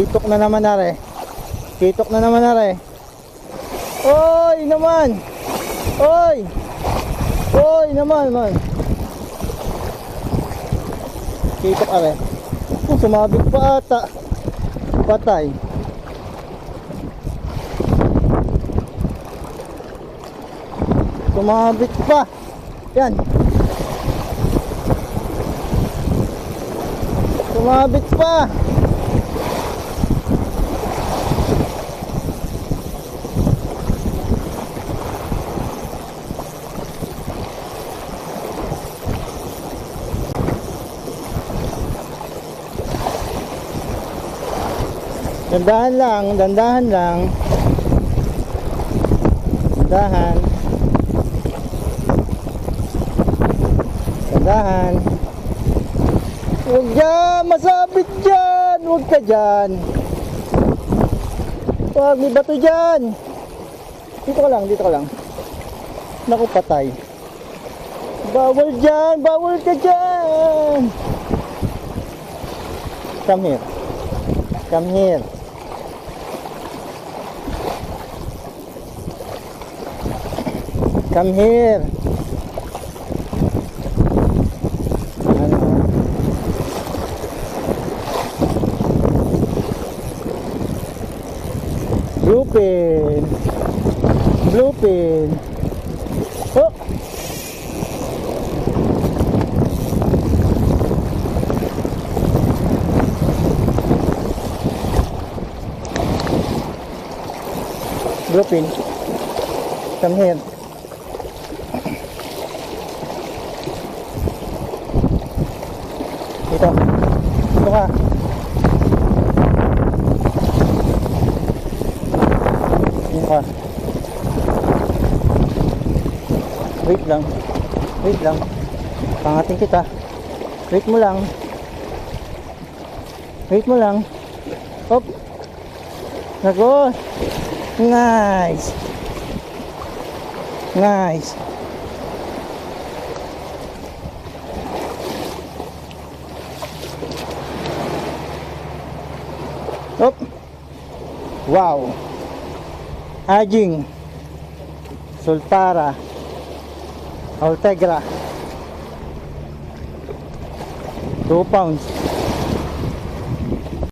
Kitok na naman are. Kitok na naman are. Oy naman. Oy. Oy naman man. Kitok are. Sumabit pa ata. Patay. Sumabit pa. Yan. Sumabit pa. Dandahan lang, dandahan lang. Dandahan. Dandahan. Huwag dyan, masabit dyan. Huwag ka dyan. Huwag, may bato dyan. Dito ka lang, dito ka lang. Naku, patay. Bawal dyan, bawal ka dyan. Come here. Come here. Come here. Blue pin. Blue pin. Oh. Blue pin. Come here. Dito. Dito ka. Dito ka. Wait lang. Wait lang. Pangatin kita. Wait mo lang. Wait mo lang. Hop. Nako. Nice. Nice. Hop. Wow. Aging. Sultara. Altegra. 2 pounds.